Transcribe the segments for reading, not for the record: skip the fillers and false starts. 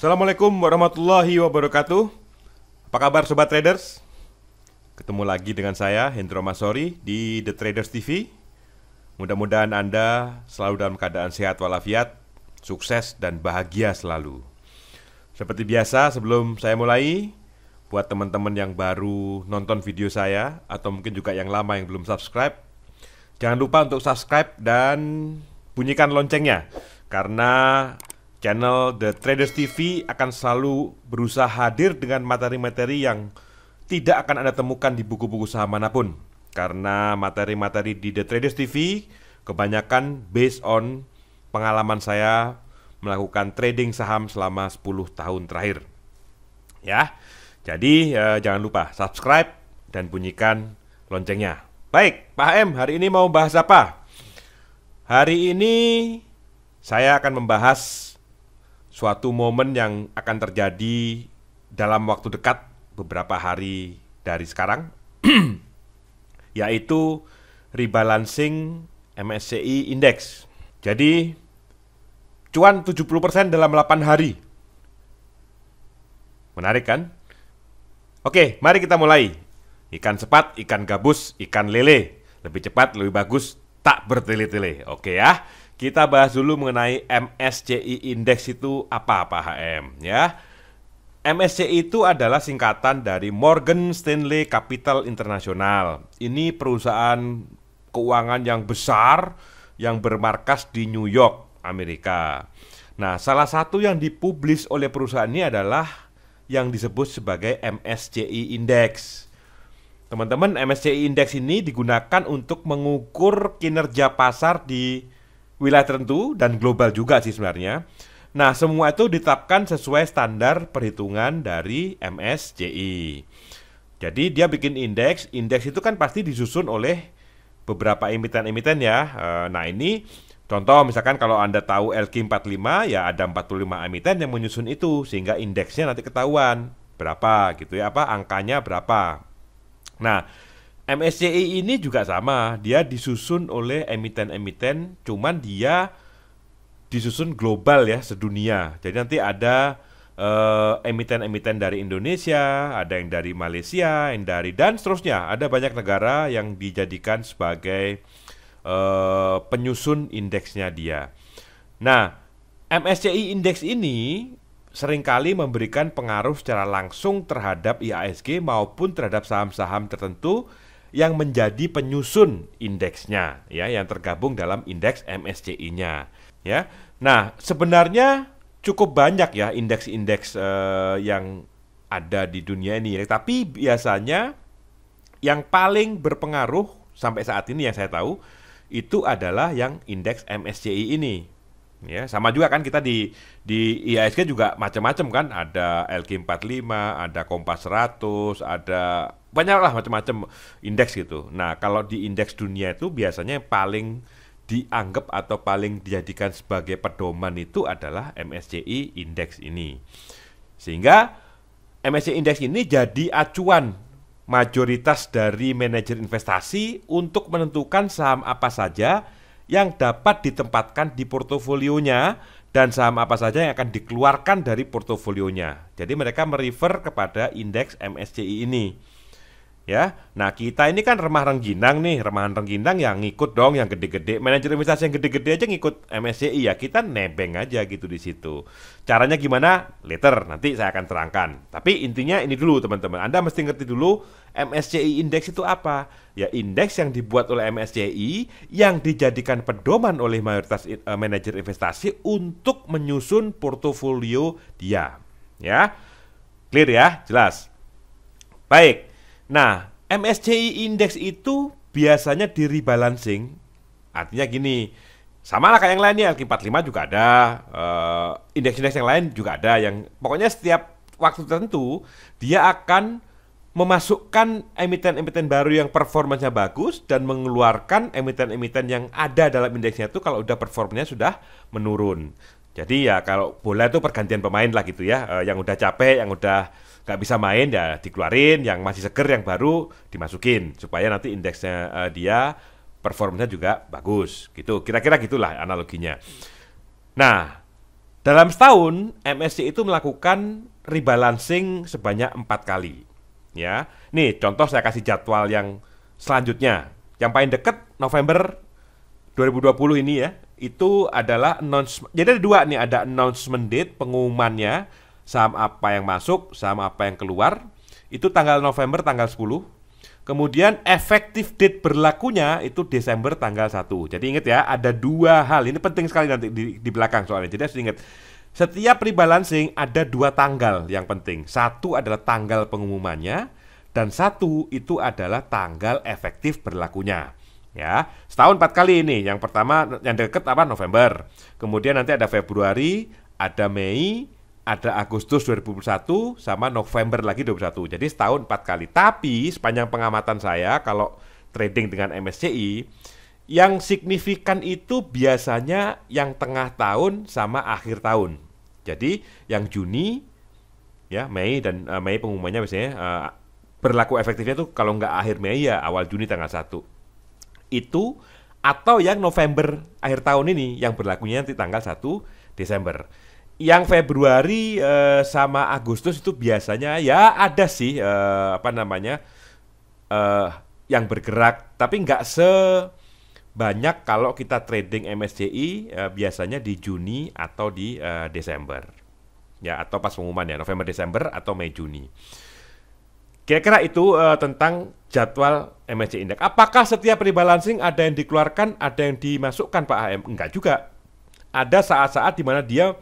Assalamualaikum warahmatullahi wabarakatuh. Apa kabar sobat traders? Ketemu lagi dengan saya Hendro Masori di The Traders TV. Mudah-mudahan Anda selalu dalam keadaan sehat walafiat, sukses dan bahagia selalu. Seperti biasa, sebelum saya mulai, buat teman-teman yang baru nonton video saya atau mungkin juga yang lama yang belum subscribe, jangan lupa untuk subscribe dan bunyikan loncengnya, karena channel The Traders TV akan selalu berusaha hadir dengan materi-materi yang tidak akan Anda temukan di buku-buku saham manapun. Karena materi-materi di The Traders TV kebanyakan based on pengalaman saya melakukan trading saham selama 10 tahun terakhir. Ya, jadi jangan lupa subscribe dan bunyikan loncengnya. Baik, Pak M, hari ini mau bahas apa? Hari ini saya akan membahas suatu momen yang akan terjadi dalam waktu dekat beberapa hari dari sekarang, yaitu rebalancing MSCI Index. Jadi cuan 70% dalam 8 hari. Menarik kan? Oke, mari kita mulai. Ikan sepat, ikan gabus, ikan lele. Lebih cepat, lebih bagus, tak bertele-tele. Oke ya. Kita bahas dulu mengenai MSCI Index itu apa Pak HM ya. MSCI itu adalah singkatan dari Morgan Stanley Capital International. Ini perusahaan keuangan yang besar yang bermarkas di New York, Amerika. Nah, salah satu yang dipublish oleh perusahaan ini adalah yang disebut sebagai MSCI Index. Teman-teman, MSCI Index ini digunakan untuk mengukur kinerja pasar di wilayah tertentu dan global juga sih sebenarnya. Nah, semua itu ditetapkan sesuai standar perhitungan dari MSCI. Jadi dia bikin indeks itu kan pasti disusun oleh beberapa emiten-emiten ya. Nah, ini contoh misalkan kalau Anda tahu LQ45 ya ada 45 emiten yang menyusun itu, sehingga indeksnya nanti ketahuan berapa gitu ya, apa angkanya berapa. Nah, MSCI ini juga sama, dia disusun oleh emiten-emiten, cuman dia disusun global ya, sedunia. Jadi nanti ada emiten-emiten dari Indonesia, ada yang dari Malaysia, yang dari dan seterusnya. Ada banyak negara yang dijadikan sebagai penyusun indeksnya dia. Nah, MSCI Index ini seringkali memberikan pengaruh secara langsung terhadap IHSG maupun terhadap saham-saham tertentu yang menjadi penyusun indeksnya ya, yang tergabung dalam indeks MSCI-nya ya. Nah, sebenarnya cukup banyak ya indeks-indeks yang ada di dunia ini ya. Tapi biasanya yang paling berpengaruh sampai saat ini yang saya tahu itu adalah yang indeks MSCI ini. Ya, sama juga kan kita di IHSG juga macam-macam kan, ada LQ45, ada Kompas 100, ada banyak lah macam-macam indeks gitu. Nah, kalau di indeks dunia itu biasanya yang paling dianggap atau paling dijadikan sebagai pedoman itu adalah MSCI Index ini. Sehingga MSCI Index ini jadi acuan mayoritas dari manajer investasi untuk menentukan saham apa saja yang dapat ditempatkan di portofolionya dan saham apa saja yang akan dikeluarkan dari portofolionya. Jadi mereka merefer kepada indeks MSCI ini. Ya, nah kita ini kan remah rengginang nih, remahan rengginang yang ngikut dong yang gede-gede. Manajer investasi yang gede-gede aja ngikut MSCI ya, kita nebeng aja gitu di situ. Caranya gimana? Later, nanti saya akan terangkan. Tapi intinya ini dulu teman-teman, Anda mesti ngerti dulu MSCI Index itu apa. Ya, indeks yang dibuat oleh MSCI yang dijadikan pedoman oleh mayoritas manajer investasi untuk menyusun portofolio dia. Ya, clear ya, jelas. Baik. Nah, MSCI Index itu biasanya di rebalancing. Artinya gini, sama lah kayak yang lainnya, LQ45 juga ada, indeks-indeks yang lain juga ada, yang pokoknya setiap waktu tertentu dia akan memasukkan emiten-emiten baru yang performanya bagus dan mengeluarkan emiten-emiten yang ada dalam indeksnya itu kalau udah performanya sudah menurun. Jadi ya kalau bola itu pergantian pemain lah gitu ya, yang udah capek, yang udah nggak bisa main ya dikeluarin, yang masih seger yang baru dimasukin supaya nanti indeksnya dia performanya juga bagus gitu, kira-kira gitulah analoginya. Nah, Dalam setahun, MSCI itu melakukan rebalancing sebanyak 4 kali. Ya, nih contoh saya kasih jadwal yang selanjutnya. Yang paling dekat November 2020 ini ya, itu adalah announcement. Jadi ada dua nih, ada announcement date, pengumumannya saham apa yang masuk, saham apa yang keluar. Itu tanggal November tanggal 10. Kemudian effective date berlakunya itu Desember tanggal 1. Jadi ingat ya, ada dua hal. Ini penting sekali nanti di belakang soalnya. Jadi harus ingat, setiap rebalancing ada dua tanggal yang penting. Satu adalah tanggal pengumumannya, dan satu itu adalah tanggal efektif berlakunya. Ya, setahun 4 kali ini. Yang pertama yang deket apa? November. Kemudian nanti ada Februari, ada Mei, ada Agustus 2021, sama November lagi 2021. Jadi setahun 4 kali. Tapi sepanjang pengamatan saya, kalau trading dengan MSCI, yang signifikan itu biasanya yang tengah tahun sama akhir tahun. Jadi yang Juni, ya Mei dan Mei pengumumannya biasanya berlaku efektifnya tuh kalau nggak akhir Mei ya awal Juni tanggal 1. Itu atau yang November akhir tahun ini yang berlakunya nanti tanggal 1 Desember. Yang Februari sama Agustus itu biasanya ya ada sih yang bergerak, tapi nggak sebanyak kalau kita trading MSCI biasanya di Juni atau di Desember. Ya, atau pas pengumuman ya, November Desember atau Mei Juni. Kira-kira itu tentang jadwal MSCI Index. Apakah setiap rebalancing ada yang dikeluarkan, ada yang dimasukkan Pak HM? Enggak juga. Ada saat-saat di mana dia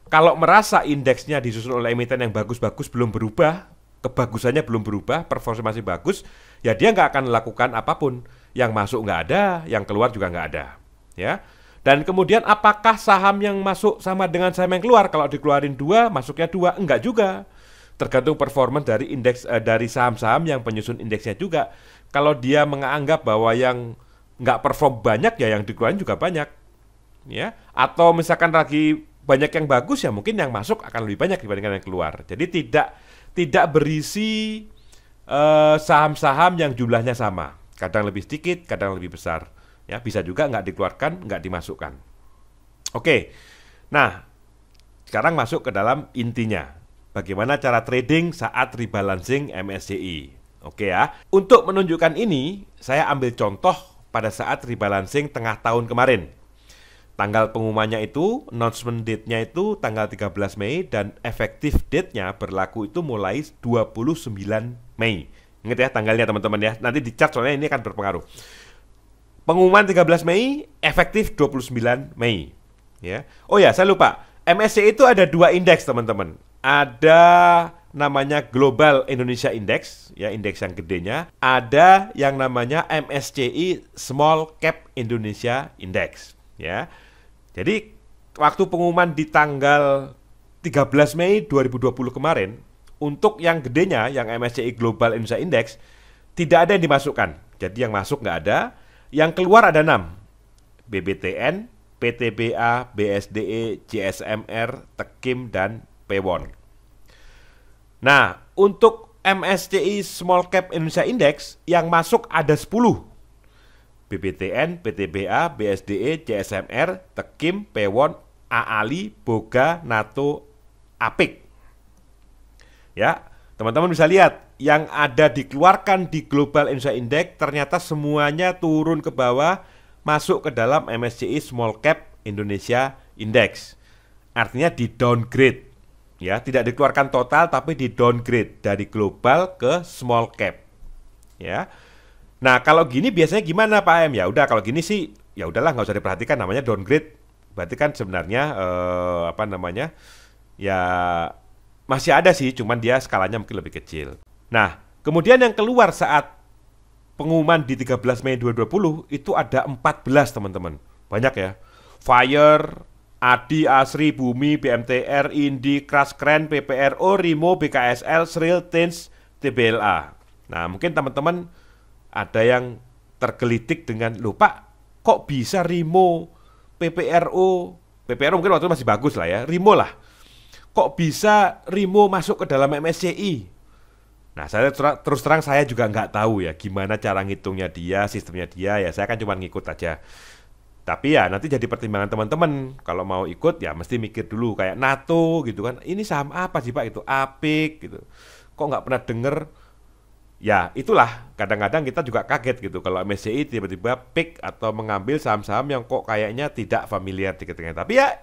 kalau merasa indeksnya disusun oleh emiten yang bagus-bagus belum berubah, kebagusannya belum berubah, performa masih bagus, ya dia nggak akan melakukan apapun. Yang masuk nggak ada, yang keluar juga nggak ada. Ya. Dan kemudian apakah saham yang masuk sama dengan saham yang keluar? Kalau dikeluarin 2, masuknya 2? Enggak juga. Tergantung performa dari indeks dari saham-saham yang penyusun indeksnya juga. Kalau dia menganggap bahwa yang nggak perform banyak, ya yang dikeluarin juga banyak. Ya. Atau misalkan lagi banyak yang bagus, ya mungkin yang masuk akan lebih banyak dibandingkan yang keluar. Jadi tidak berisi saham-saham yang jumlahnya sama. Kadang lebih sedikit, kadang lebih besar. Ya, bisa juga nggak dikeluarkan, nggak dimasukkan. Oke, nah sekarang masuk ke dalam intinya. Bagaimana cara trading saat rebalancing MSCI? Oke ya, untuk menunjukkan ini, saya ambil contoh pada saat rebalancing tengah tahun kemarin. Tanggal pengumumannya itu, announcement date-nya itu tanggal 13 Mei dan effective date-nya berlaku itu mulai 29 Mei. Ingat ya tanggalnya teman-teman ya. Nanti di chart soalnya ini akan berpengaruh. Pengumuman 13 Mei, efektif 29 Mei. Ya. Oh ya, saya lupa. MSCI itu ada 2 indeks teman-teman. Ada namanya Global Indonesia Index, ya indeks yang gedenya. Ada yang namanya MSCI Small Cap Indonesia Index. Ya. Jadi waktu pengumuman di tanggal 13 Mei 2020 kemarin, untuk yang gedenya, yang MSCI Global Indonesia Index, tidak ada yang dimasukkan. Jadi yang masuk nggak ada. Yang keluar ada 6. BBTN, PTBA, BSDE, JSMR, Tekim, dan Pewon. Nah, untuk MSCI Small Cap Indonesia Index, yang masuk ada 10. BBTN, PTBA, BSDE, JSMR, Tekim, Pewon, AALI, Boga, NATO, APIK. Ya, teman-teman bisa lihat yang ada dikeluarkan di Global Indonesia Index ternyata semuanya turun ke bawah, masuk ke dalam MSCI Small Cap Indonesia Index. Artinya di downgrade. Ya, tidak dikeluarkan total tapi di downgrade dari global ke small cap. Ya. Nah, kalau gini biasanya gimana Pak M? Ya udah kalau gini sih ya udahlah nggak usah diperhatikan, namanya downgrade. Berarti kan sebenarnya ya masih ada sih, cuman dia skalanya mungkin lebih kecil. Nah, kemudian yang keluar saat pengumuman di 13 Mei 2020 itu ada 14 teman-teman. Banyak ya. Fire, Adi, Asri, Bumi, BMTR, Indi, Kraskren, PPRO, Rimo, BKSL, Sril, Tins, TBLA. Nah, mungkin teman-teman ada yang tergelitik dengan, loh Pak, kok bisa Rimo, PPRO mungkin waktu itu masih bagus lah ya, Rimo lah. Kok bisa Rimo masuk ke dalam MSCI? Nah, saya terus terang saya juga nggak tahu ya gimana cara ngitungnya dia, sistemnya dia ya. Saya kan cuma ngikut aja. Tapi ya nanti jadi pertimbangan teman-teman. Kalau mau ikut ya mesti mikir dulu kayak NATO gitu kan. Ini saham apa sih Pak itu? APIK gitu. Kok nggak pernah denger? Ya itulah kadang-kadang kita juga kaget gitu kalau MSCI tiba-tiba pick atau mengambil saham-saham yang kok kayaknya tidak familiar di kita. Tapi ya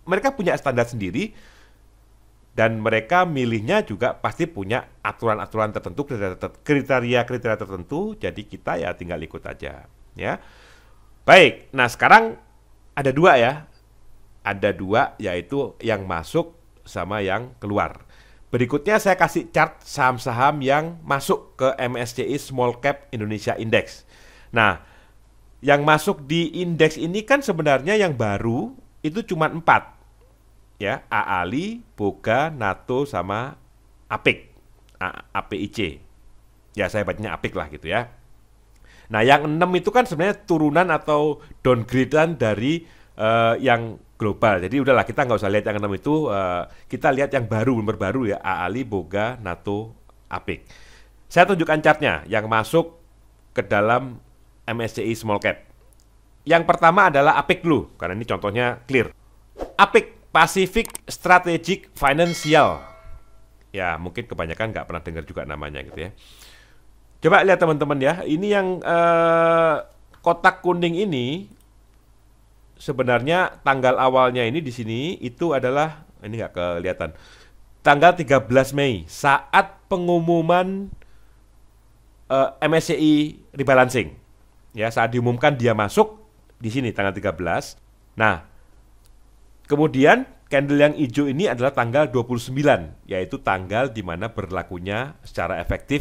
mereka punya standar sendiri dan mereka milihnya juga pasti punya aturan-aturan tertentu, kriteria-kriteria tertentu. Jadi kita ya tinggal ikut aja, ya. Baik, nah sekarang ada dua ya. Ada dua yaitu yang masuk sama yang keluar. Berikutnya saya kasih chart saham-saham yang masuk ke MSCI Small Cap Indonesia Index. Nah, yang masuk di indeks ini kan sebenarnya yang baru itu cuma 4. Ya, AALI, Boga, NATO sama APIK. APIC. Ya, saya bacanya APIK lah gitu ya. Nah, yang 6 itu kan sebenarnya turunan atau downgradean dari yang global. Jadi udahlah kita nggak usah lihat yang 6 itu, kita lihat yang baru, baru ya, AALI, Boga, NATO, APIK. Saya tunjukkan chartnya yang masuk ke dalam MSCI Small Cap. Yang pertama adalah APIK dulu, karena ini contohnya clear. APIK, Pacific Strategic Financial. Ya, mungkin kebanyakan nggak pernah dengar juga namanya gitu ya. Coba lihat teman-teman ya, ini yang kotak kuning ini sebenarnya tanggal awalnya ini di sini itu adalah, ini nggak kelihatan, tanggal 13 Mei saat pengumuman MSCI rebalancing. Ya, saat diumumkan dia masuk di sini tanggal 13. Nah, kemudian candle yang hijau ini adalah tanggal 29, yaitu tanggal di mana berlakunya secara efektif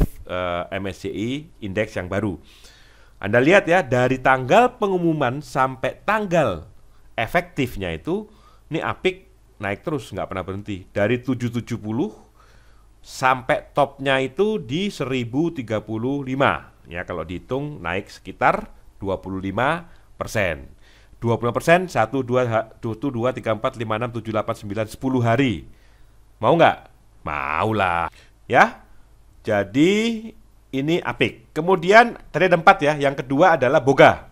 MSCI indeks yang baru. Anda lihat ya, dari tanggal pengumuman sampai tanggal efektifnya itu, ini APIK naik terus, nggak pernah berhenti. Dari 770 sampai topnya itu di 1035. Ya, kalau dihitung naik sekitar 25%. 25%, 1, 2, 3, 4, 5, 6, 7, 8, 9, 10 hari. Mau nggak? Mau lah. Ya, jadi ini APIK. Kemudian tadi ada 4 ya. Yang kedua adalah Boga.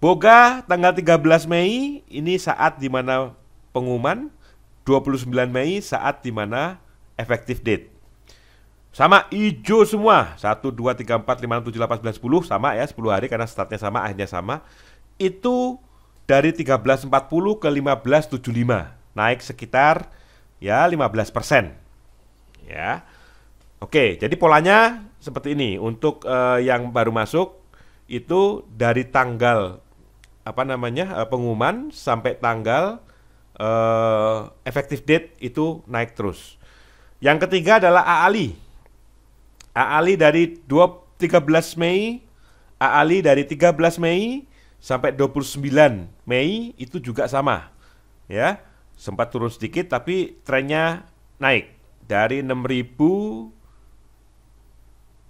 Boga tanggal 13 Mei ini saat dimana pengumuman, 29 Mei saat dimana efektif date. Sama hijau semua. 1, 2, 3, 4, 5, 6, 7, 8, 9, 10 sama ya, 10 hari karena startnya sama, akhirnya sama. Itu dari 1340 ke 1575. Naik sekitar ya 15%. Ya. Oke, jadi polanya seperti ini. Untuk yang baru masuk itu dari tanggal pengumuman sampai tanggal effective date itu naik terus. Yang ketiga adalah AALI. AALI dari 13 Mei, AALI dari 13 Mei sampai 29 Mei itu juga sama. Ya, sempat turun sedikit tapi trennya naik dari 6.000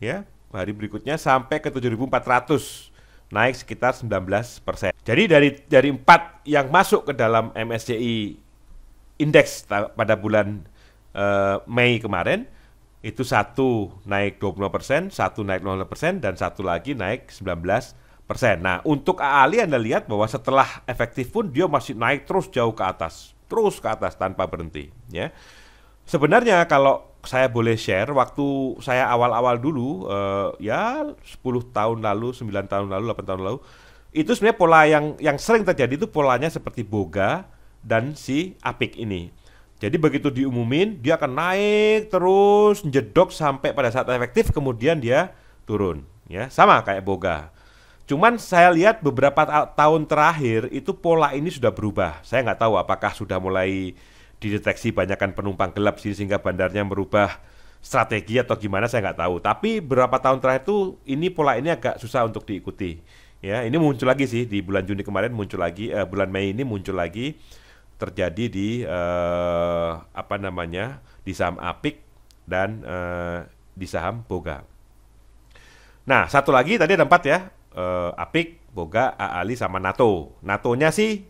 ya, hari berikutnya sampai ke 7.400, naik sekitar 19%. Jadi dari 4 yang masuk ke dalam MSCI Index pada bulan Mei kemarin, itu satu naik 25%, satu naik 0%, dan satu lagi naik 19%. Nah, untuk AALI Anda lihat bahwa setelah efektif pun dia masih naik terus jauh ke atas tanpa berhenti, ya. Sebenarnya kalau saya boleh share, waktu saya awal-awal dulu, ya 10 tahun lalu, 9 tahun lalu, 8 tahun lalu, itu sebenarnya pola yang sering terjadi itu polanya seperti Boga dan si APIK ini. Jadi begitu diumumin, dia akan naik terus, jedok sampai pada saat efektif, kemudian dia turun. Ya, sama kayak Boga. Cuman saya lihat beberapa tahun terakhir itu pola ini sudah berubah. Saya nggak tahu apakah sudah mulai dideteksi banyakkan penumpang gelap sehingga bandarnya merubah strategi atau gimana, saya nggak tahu. Tapi beberapa tahun terakhir itu pola ini agak susah untuk diikuti. Ya, ini muncul lagi sih di bulan Juni kemarin, muncul lagi, bulan Mei ini muncul lagi, terjadi di di saham APIK dan di saham Boga. Nah, satu lagi tadi ada 4 ya, APIK, Boga, AALI sama NATO. NATO-nya sih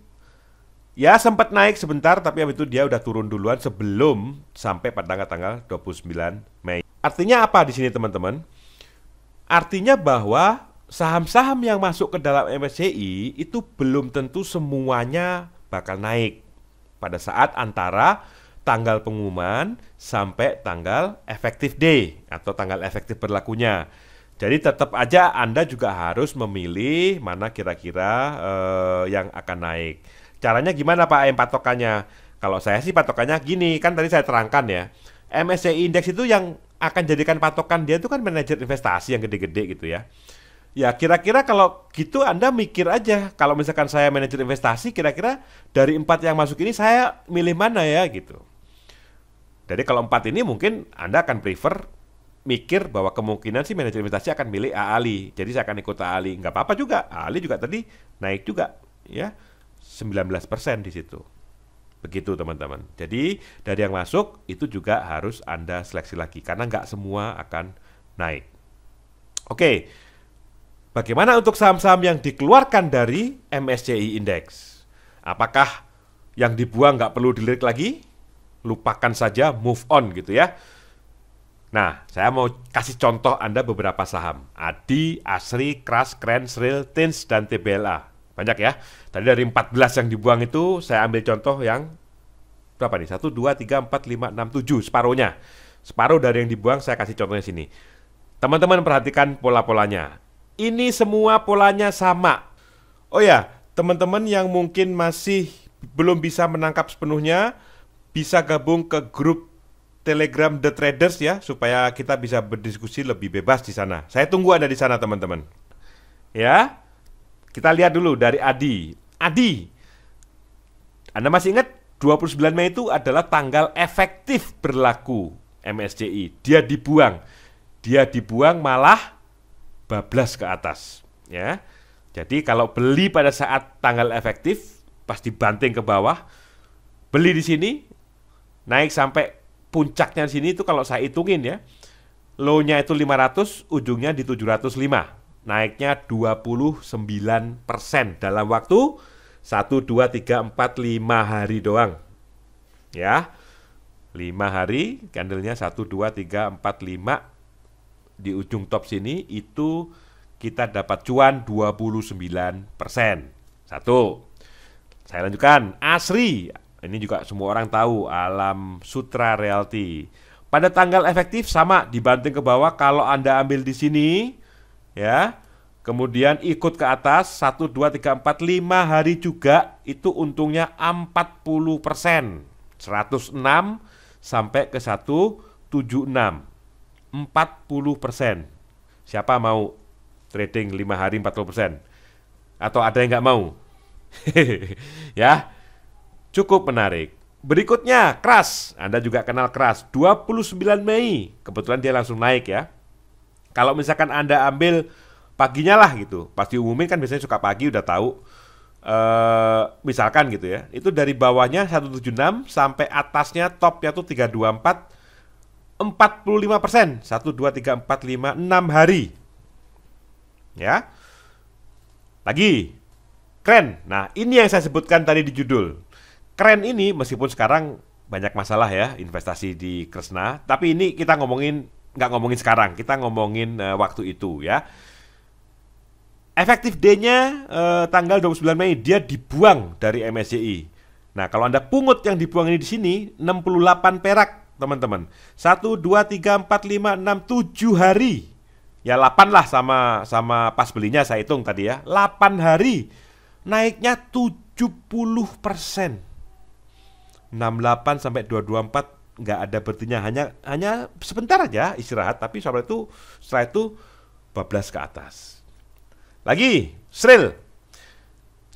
ya sempat naik sebentar, tapi habis itu dia udah turun duluan sebelum sampai pada tanggal 29 Mei. Artinya apa di sini teman-teman? Artinya bahwa saham-saham yang masuk ke dalam MSCI itu belum tentu semuanya bakal naik pada saat antara tanggal pengumuman sampai tanggal effective day atau tanggal efektif berlakunya. Jadi tetap aja Anda juga harus memilih mana kira-kira yang akan naik. Caranya gimana Pak patokannya? Kalau saya sih patokannya gini, kan tadi saya terangkan ya. MSCI Index itu yang akan jadikan patokan dia itu kan manajer investasi yang gede-gede gitu ya. Ya kira-kira kalau gitu Anda mikir aja, kalau misalkan saya manajer investasi, kira-kira dari 4 yang masuk ini saya milih mana ya gitu. Jadi kalau 4 ini mungkin Anda akan prefer mikir bahwa kemungkinan sih manajer investasi akan milih AALI. Jadi saya akan ikut AALI. Nggak apa-apa juga, AALI juga tadi naik juga ya 19% di situ. Begitu teman-teman. Jadi dari yang masuk itu juga harus Anda seleksi lagi karena nggak semua akan naik. Oke, bagaimana untuk saham-saham yang dikeluarkan dari MSCI Index? Apakah yang dibuang nggak perlu dilirik lagi? Lupakan saja, move on gitu ya. Nah, saya mau kasih contoh Anda beberapa saham. ADI, ASRI, KRAS, KREN, SRIL, TINS, dan TBLA. Banyak ya. Tadi dari 14 yang dibuang itu, saya ambil contoh yang berapa nih? 1, 2, 3, 4, 5, 6, 7. Separuhnya. Separuh dari yang dibuang saya kasih contohnya sini. Teman-teman perhatikan pola-polanya. Ini semua polanya sama. Oh ya, teman-teman yang mungkin masih belum bisa menangkap sepenuhnya, bisa gabung ke grup Telegram The Traders ya, supaya kita bisa berdiskusi lebih bebas di sana. Saya tunggu Anda di sana teman-teman. Ya, kita lihat dulu dari ADI. ADI, Anda masih ingat 29 Mei itu adalah tanggal efektif berlaku MSCI. Dia dibuang malah bablas ke atas. Ya, jadi kalau beli pada saat tanggal efektif, pasti banting ke bawah. Beli di sini, naik sampai puncaknya di sini itu kalau saya hitungin ya, low-nya itu 500, ujungnya di 705. Naiknya 29% dalam waktu 1, 2, 3, 4, 5 hari doang. Ya. 5 hari, candlenya 1, 2, 3, 4, 5. Di ujung top sini itu kita dapat cuan 29%. Satu. Saya lanjutkan, ASRI. Ini juga semua orang tahu, Alam Sutra Realty. Pada tanggal efektif sama, dibanting ke bawah. Kalau Anda ambil di sini, ya, kemudian ikut ke atas 1, 2, 3, 4, 5 hari juga, itu untungnya 40%. 106 sampai ke 176. 40%. Siapa mau trading 5 hari 40%? Atau ada yang nggak mau? Ya. Cukup menarik. Berikutnya, KRAS. Anda juga kenal KRAS. 29 Mei. Kebetulan dia langsung naik ya. Kalau misalkan Anda ambil paginya lah gitu. Pasti umumin kan biasanya suka pagi udah tahu. Misalkan gitu ya. Itu dari bawahnya 176 sampai atasnya topnya tuh 324. 45%. 1, 2, 3, 4, 5, 6 hari. Ya. Lagi. KREN. Nah, ini yang saya sebutkan tadi di judul. KREN ini meskipun sekarang banyak masalah ya investasi di Kresna, tapi ini kita nggak ngomongin sekarang, kita ngomongin waktu itu ya. Efektif day-nya tanggal 29 Mei dia dibuang dari MSCI. Nah, kalau Anda pungut yang dibuang ini di sini 68 perak, teman-teman. 1, 2, 3, 4, 5, 6, 7 hari. Ya 8 lah sama pas belinya saya hitung tadi ya. 8 hari. Naiknya 70%. 68 sampai 224 nggak ada berartinya, hanya sebentar aja istirahat, tapi setelah itu bablas ke atas. Lagi, SRIL.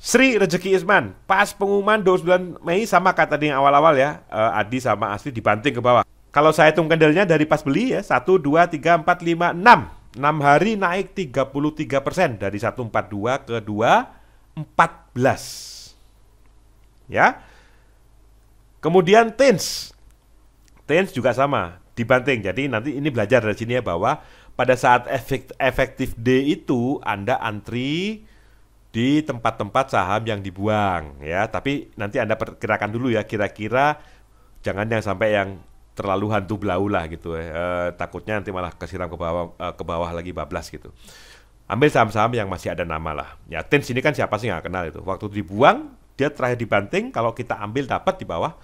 Sri Rezeki Isman, pas pengumuman 29 Mei sama kayak tadi yang awal-awal ya, ADI sama ASRI dibanting ke bawah. Kalau saya hitung candlenya dari pas beli ya, 1, 2, 3, 4, 5, 6. 6 hari naik 33% dari 142 ke 214. Ya. Kemudian TINS juga sama, dibanting. Jadi nanti ini belajar dari sini ya, bahwa pada saat efektif day itu Anda antri di tempat-tempat saham yang dibuang ya. Tapi nanti Anda perkirakan dulu ya, kira-kira jangan yang sampai yang terlalu hantu belau lah gitu ya. Takutnya nanti malah kesiram ke bawah lagi bablas gitu. ambil saham-saham yang masih ada nama lah. Ya, Tins ini kan siapa sih nggak kenal itu. Waktu dibuang, dia terakhir dibanting, kalau kita ambil dapat di bawah.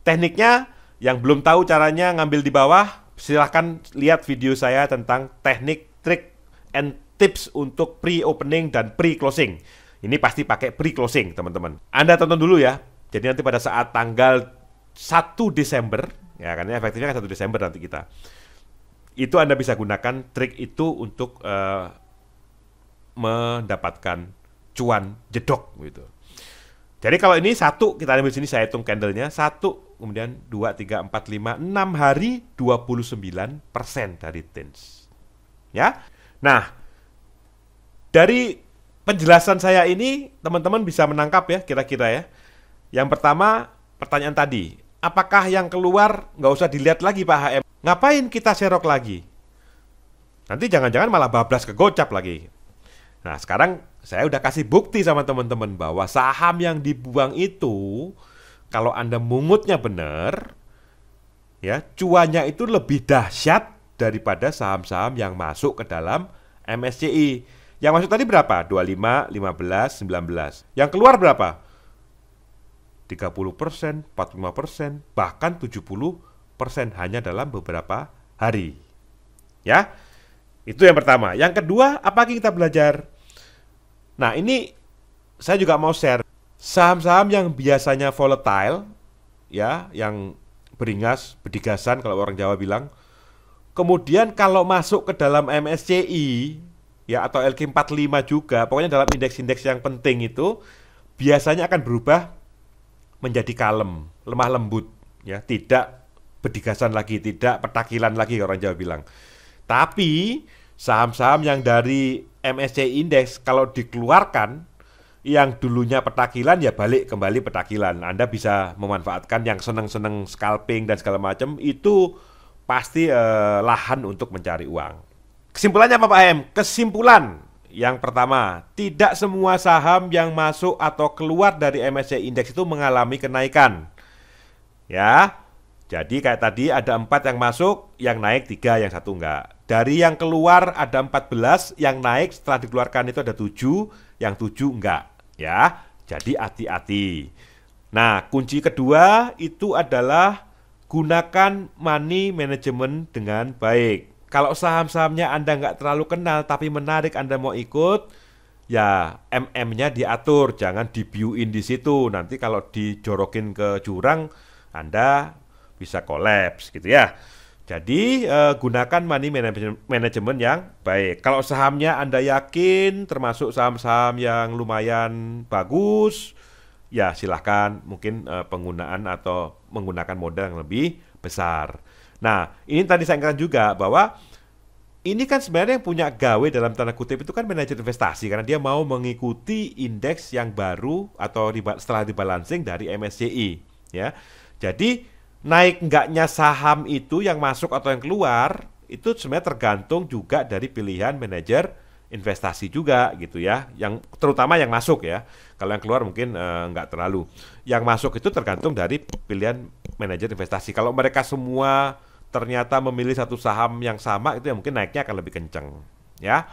Tekniknya, yang belum tahu caranya ngambil di bawah, silahkan lihat video saya tentang teknik, trik, and tips untuk pre-opening dan pre-closing. Ini pasti pakai pre-closing, teman-teman. Anda tonton dulu ya. Jadi nanti pada saat tanggal 1 Desember, ya karena efektifnya kan 1 Desember nanti kita. Itu Anda bisa gunakan trik itu untuk mendapatkan cuan jedok gitu. Jadi kalau ini 1, kita ambil sini, saya hitung candlenya 1, kemudian 2, 3, 4, 5, 6 hari 29% dari Tins. Ya. Nah, dari penjelasan saya ini teman-teman bisa menangkap ya kira-kira ya. Yang pertama, pertanyaan tadi, apakah yang keluar nggak usah dilihat lagi Pak HM? Ngapain kita serok lagi? Nanti jangan-jangan malah bablas ke gocap lagi. Nah, sekarang saya udah kasih bukti sama teman-teman bahwa saham yang dibuang itu, kalau Anda mungutnya benar, ya cuannya itu lebih dahsyat daripada saham-saham yang masuk ke dalam MSCI. Yang masuk tadi berapa? 25, 15, 19. Yang keluar berapa? 30%, 45%, bahkan 70% hanya dalam beberapa hari. Ya. Itu yang pertama. Yang kedua, apa kita belajar? Nah, ini saya juga mau share saham-saham yang biasanya volatile, ya, yang beringas, bedigasan kalau orang Jawa bilang. Kemudian kalau masuk ke dalam MSCI, ya atau LQ45 juga, pokoknya dalam indeks-indeks yang penting itu biasanya akan berubah menjadi kalem, lemah lembut, ya, tidak bedigasan lagi, tidak petakilan lagi orang Jawa bilang. Tapi saham-saham yang dari MSCI Index kalau dikeluarkan, yang dulunya petakilan ya balik kembali petakilan. Anda bisa memanfaatkan yang seneng-seneng scalping dan segala macam, itu pasti lahan untuk mencari uang. Kesimpulannya apa Pak M? Kesimpulan yang pertama, tidak semua saham yang masuk atau keluar dari MSCI Index itu mengalami kenaikan. Ya, jadi kayak tadi ada 4 yang masuk, yang naik 3, yang 1 enggak. Dari yang keluar ada 14, yang naik setelah dikeluarkan itu ada 7, yang 7 enggak. Ya, jadi hati-hati. Nah, kunci kedua itu adalah gunakan money management dengan baik. Kalau saham-sahamnya Anda nggak terlalu kenal tapi menarik Anda mau ikut, ya MM-nya diatur, jangan dibiuin di situ. Nanti kalau dijorokin ke jurang, Anda bisa kolaps gitu ya. Jadi gunakan money management yang baik. Kalau sahamnya Anda yakin termasuk saham-saham yang lumayan bagus, ya silahkan mungkin penggunaan atau menggunakan modal yang lebih besar. Nah, ini tadi saya ingatkan juga bahwa ini kan sebenarnya yang punya gawe dalam tanda kutip itu kan manajer investasi, karena dia mau mengikuti indeks yang baru atau setelah dibalancing dari MSCI, ya. Jadi naik enggaknya saham itu yang masuk atau yang keluar itu sebenarnya tergantung juga dari pilihan manajer investasi juga gitu ya, yang terutama yang masuk ya. Kalau yang keluar mungkin enggak terlalu. Yang masuk itu tergantung dari pilihan manajer investasi. Kalau mereka semua ternyata memilih satu saham yang sama, itu ya mungkin naiknya akan lebih kenceng ya.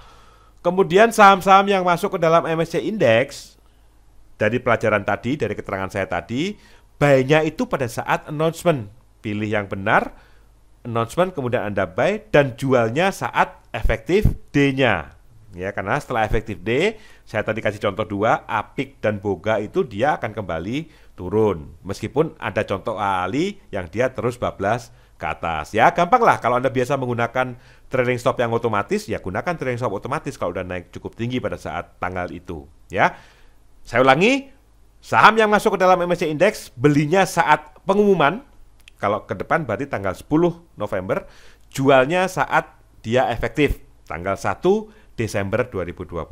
Kemudian saham-saham yang masuk ke dalam MSCI Index, dari pelajaran tadi, dari keterangan saya tadi, buy-nya itu pada saat announcement. Pilih yang benar, announcement kemudian Anda buy, dan jualnya saat efektif D-nya. Ya, karena setelah efektif D, saya tadi kasih contoh 2, Apik dan Boga itu dia akan kembali turun. Meskipun ada contoh Ali yang dia terus bablas ke atas. Ya, gampang lah kalau Anda biasa menggunakan trailing stop yang otomatis, ya gunakan trailing stop otomatis kalau udah naik cukup tinggi pada saat tanggal itu. Ya, saya ulangi, saham yang masuk ke dalam MSCI Index belinya saat pengumuman, kalau ke depan berarti tanggal 10 November, jualnya saat dia efektif, tanggal 1 Desember 2020.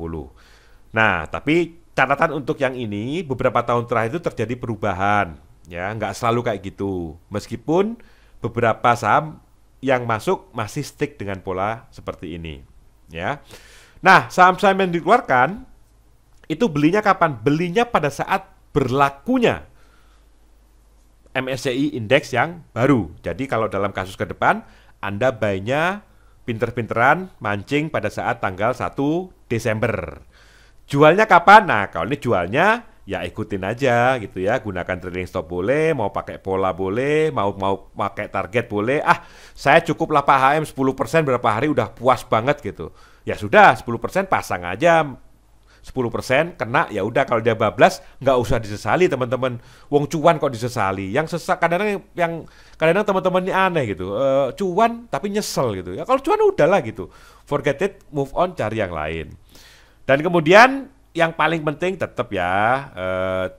Nah, tapi catatan untuk yang ini, beberapa tahun terakhir itu terjadi perubahan, ya, nggak selalu kayak gitu. Meskipun beberapa saham yang masuk masih stick dengan pola seperti ini, ya. Nah, saham-saham yang dikeluarkan itu belinya kapan? Belinya pada saat berlakunya MSCI Index yang baru. Jadi kalau dalam kasus ke depan, Anda buy-nya pinter-pinteran mancing pada saat tanggal 1 Desember. Jualnya kapan? Nah, kalau ini jualnya ya ikutin aja gitu ya. Gunakan trailing stop boleh, mau pakai pola boleh, mau pakai target boleh. Ah, saya cukup lah Pak HM 10% berapa hari udah puas banget gitu. Ya sudah, 10% pasang aja. 10% kena ya udah, kalau dia bablas nggak usah disesali teman-teman. Wong cuan kok disesali. Yang sesak kadang-kadang kadang teman-teman ini aneh gitu. Cuan tapi nyesel gitu. Ya kalau cuan udahlah gitu. Forget it, move on, cari yang lain. Dan kemudian yang paling penting tetap ya,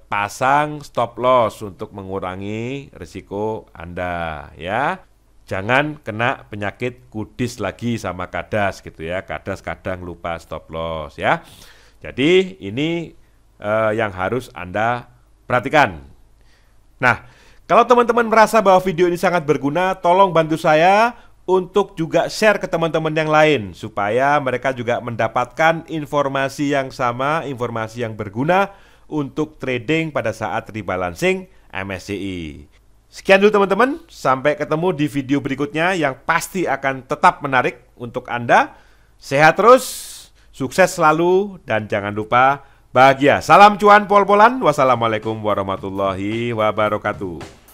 pasang stop loss untuk mengurangi risiko Anda ya. Jangan kena penyakit kudis lagi sama kadas gitu ya. Kadas kadang lupa stop loss ya. Jadi ini yang harus Anda perhatikan. Nah, kalau teman-teman merasa bahwa video ini sangat berguna, tolong bantu saya untuk juga share ke teman-teman yang lain supaya mereka juga mendapatkan informasi yang sama, informasi yang berguna untuk trading pada saat rebalancing MSCI. Sekian dulu teman-teman, sampai ketemu di video berikutnya yang pasti akan tetap menarik untuk Anda. Sehat terus, sukses selalu, dan jangan lupa bahagia. Salam cuan pol-polan. Wassalamualaikum warahmatullahi wabarakatuh.